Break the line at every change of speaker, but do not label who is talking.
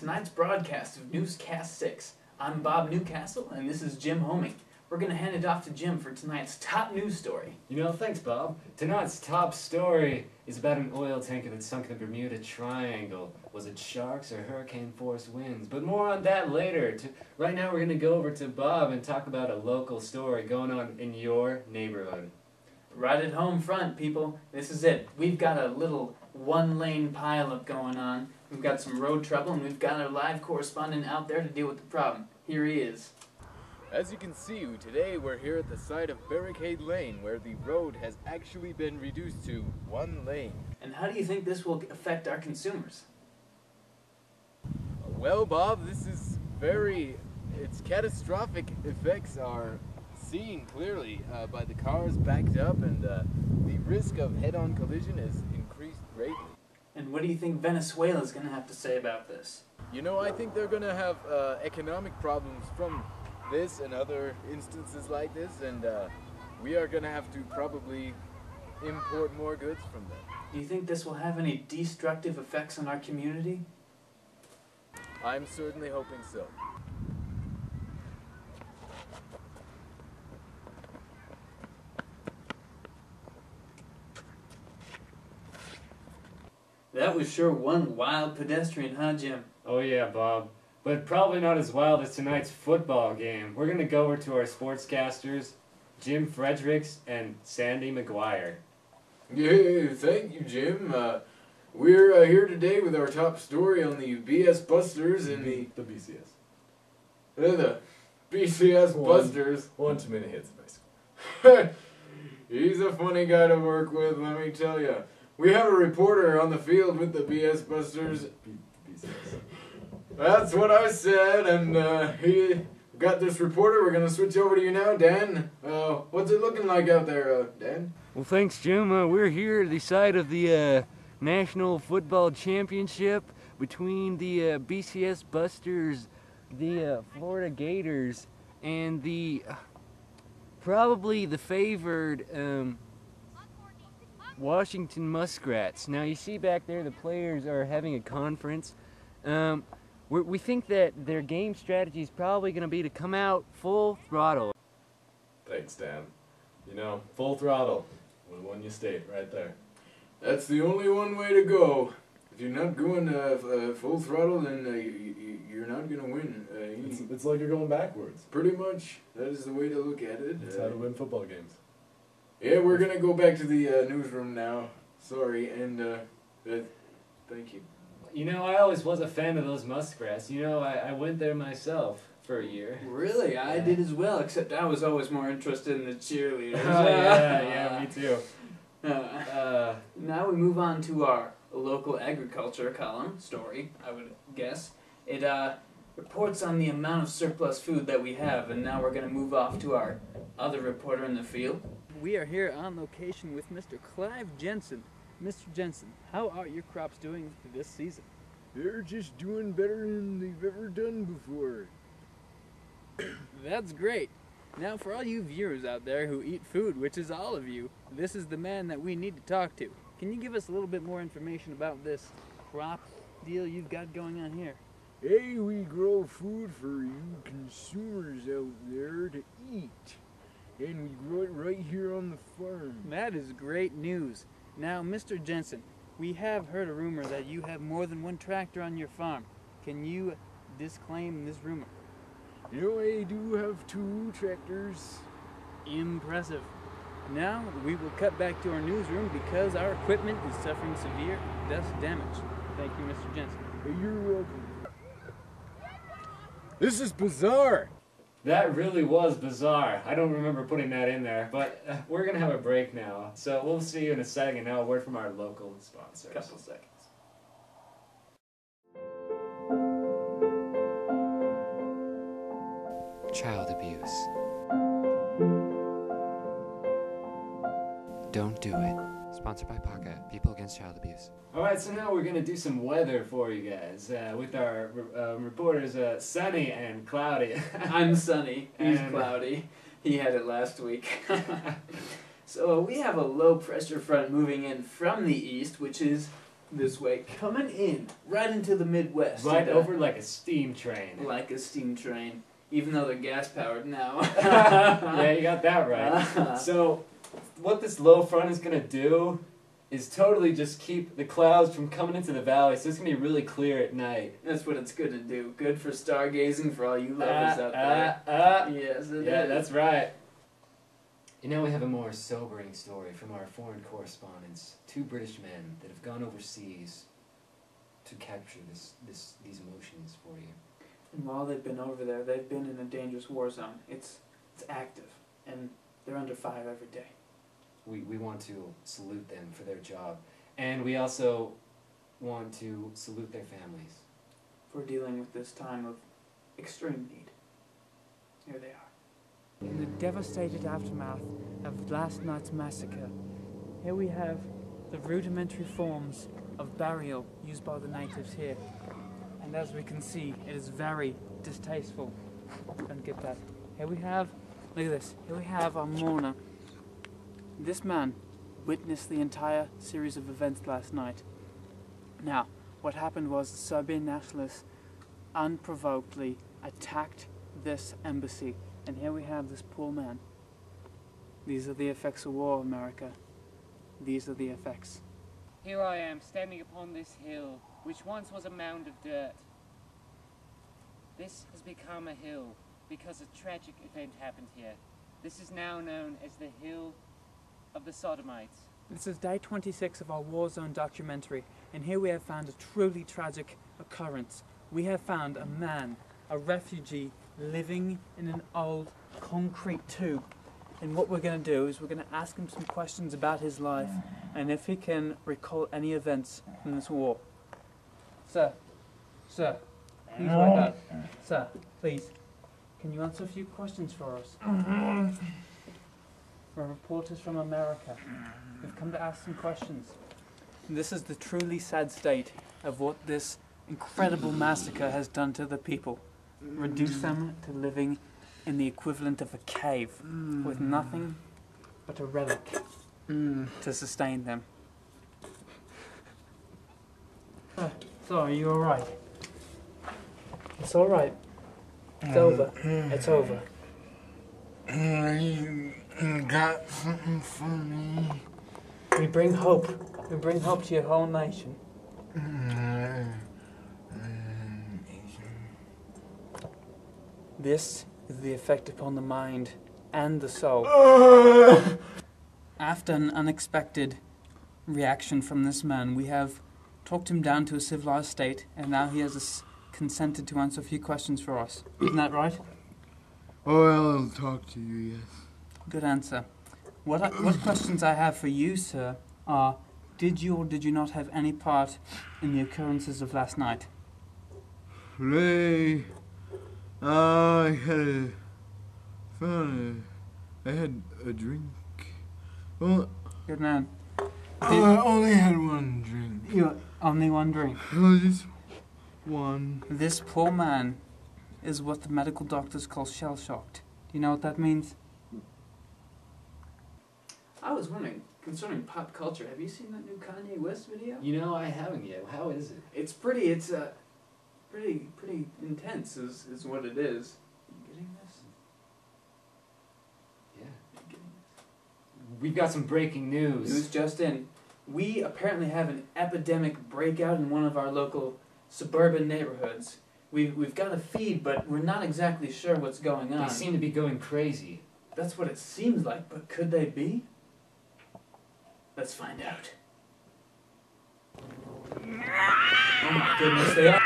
tonight's broadcast of Newscast 6. I'm Bob Newcastle, and this is Jim Homing. We're going to hand it off to Jim for tonight's top news story.
Thanks, Bob. Tonight's top story is about an oil tanker that sunk in the Bermuda Triangle. Was it sharks or hurricane-force winds? But more on that later. Right now, we're going to go over to Bob and talk about a local story going on in your neighborhood.
Right at home front, people. This is it. We've got a little one-lane pileup going on. We've got some road trouble, and we've got our live correspondent out there to deal with the problem. Here he is.
As you can see, today we're here at the site of Barricade Lane, where the road has actually been reduced to one lane.
And how do you think this will affect our consumers?
Well, Bob, its catastrophic effects are seen clearly by the cars backed up, and the risk of head-on collision has increased greatly.
And what do you think Venezuela's going to have to say about this?
I think they're going to have economic problems from this and other instances like this, and we are going to have to probably import more goods from them.
Do you think this will have any destructive effects on our community?
I'm certainly hoping so.
That was sure one wild pedestrian, huh, Jim?
Oh yeah, Bob. But probably not as wild as tonight's football game. We're going to go over to our sportscasters, Jim Fredericks and Sandy McGuire.
Yeah, thank you, Jim. We're here today with our top story on the BS Busters and the
BCS.
The BCS Busters.
One too many hits, basically.
He's a funny guy to work with, let me tell you. We have a reporter on the field with the BS Busters.
BCS.
That's what I said, and he got this reporter. We're gonna switch over to you now, Dan. What's it looking like out there, Dan?
Well, thanks, Jim. We're here at the site of the National Football Championship between the BCS Busters, the Florida Gators, and the probably the favored Washington Muskrats. Now, you see back there the players are having a conference. We think that their game strategy is probably going to be to come out full throttle.
Thanks, Dan. Full throttle. We won your state right there.
That's the only one way to go. If you're not going full throttle, then you're not going to win.
It's like you're going backwards.
Pretty much. That is the way to look at it.
That's how to win football games.
Yeah, we're going to go back to the newsroom now. Sorry, and thank you.
I always was a fan of those Muskrats. I went there myself for a year.
Really? I did as well, except I was always more interested in the cheerleaders.
Yeah, me too.
Now we move on to our local agriculture column story, I would guess. It reports on the amount of surplus food that we have, and now we're going to move off to our other reporter in the field. We are here on location with Mr. Clive Jensen. Mr. Jensen, how are your crops doing this season?
They're just doing better than they've ever done before.
That's great. Now, for all you viewers out there who eat food, which is all of you, this is the man that we need to talk to. Can you give us a little bit more information about this crop deal you've got going on here?
Hey, we grow food for you consumers out there to eat. And we grow it right here on the farm.
That is great news. Now, Mr. Jensen, we have heard a rumor that you have more than one tractor on your farm. Can you disclaim this rumor?
I do have 2 tractors.
Impressive. Now, we will cut back to our newsroom because our equipment is suffering severe dust damage. Thank you, Mr. Jensen.
Hey, you're welcome. This is bizarre.
That really was bizarre. I don't remember putting that in there, but we're going to have a break now. So we'll see you in a second. Now a word from our local sponsors.
Couple seconds.
Child abuse. Don't do it. Sponsored by PACA, People Against Child Abuse.
Alright, so now we're going to do some weather for you guys with our reporters Sunny and Cloudy.
I'm Sunny. He's Cloudy. He had it last week. So we have a low pressure front moving in from the east, which is this way, coming in, right into the Midwest.
Right
and,
over like a steam train.
Like a steam train, even though they're gas-powered now.
Yeah, you got that right. So, what this low front is going to do is totally just keep the clouds from coming into the valley, so it's going to be really clear at night.
That's what it's good to do. Good for stargazing for all you lovers out there. Yes, it is.
Yeah, that's right. You know, we have a more sobering story from our foreign correspondents. 2 British men that have gone overseas to capture these emotions for you.
And while they've been over there, they've been in a dangerous war zone. It's active, and they're under fire every day.
We want to salute them for their job. And we also want to salute their families.
For dealing with this time of extreme need. Here they are.
In the devastated aftermath of last night's massacre, here we have the rudimentary forms of burial used by the natives here. And as we can see, it is very distasteful. Don't get that. Here we have, look at this, here we have our mourner. This man witnessed the entire series of events last night. Now, what happened was the Serbian nationalists unprovokedly attacked this embassy. And here we have this poor man. These are the effects of war, America. These are the effects.
Here I am, standing upon this hill, which once was a mound of dirt. This has become a hill because a tragic event happened here. This is now known as the Hill of the Sodomites.
This is day 26 of our war zone documentary, and here we have found a truly tragic occurrence. We have found a man, a refugee, living in an old concrete tube. And what we're going to do is we're going to ask him some questions about his life and if he can recall any events from this war. Sir, please wake up. Sir, please, can you answer a few questions for us? We're reporters from America. We've come to ask some questions. This is the truly sad state of what this incredible massacre has done to the people. Reduce them to living in the equivalent of a cave with nothing but a relic to sustain them. So, are you alright? It's alright. It's over. It's over.
You got something for me?
We bring hope. We bring hope to your whole nation. This is the effect upon the mind and the soul. After an unexpected reaction from this man, we have talked him down to a civilized state, and now he has consented to answer a few questions for us. Isn't that right?
Oh, I'll talk to you, yes.
Good answer. What questions I have for you, sir, are: did you or did you not have any part in the occurrences of last night?
I had a drink. Well,
Good man.
I only had one drink.
You're only one drink.
Just one.
This poor man is what the medical doctors call shell-shocked. Do you know what that means?
I was wondering, concerning pop culture, have you seen that new Kanye West video?
You know, I haven't yet. How is it?
It's pretty intense is what it is. You getting this?
Yeah.
You getting this?
We've got some breaking news.
News just in. We apparently have an epidemic breakout in one of our local suburban neighborhoods. We've got a feed, but we're not exactly sure what's going on.
They seem to be going crazy.
That's what it seems like, but could they be? Let's find out. Oh my goodness, they are.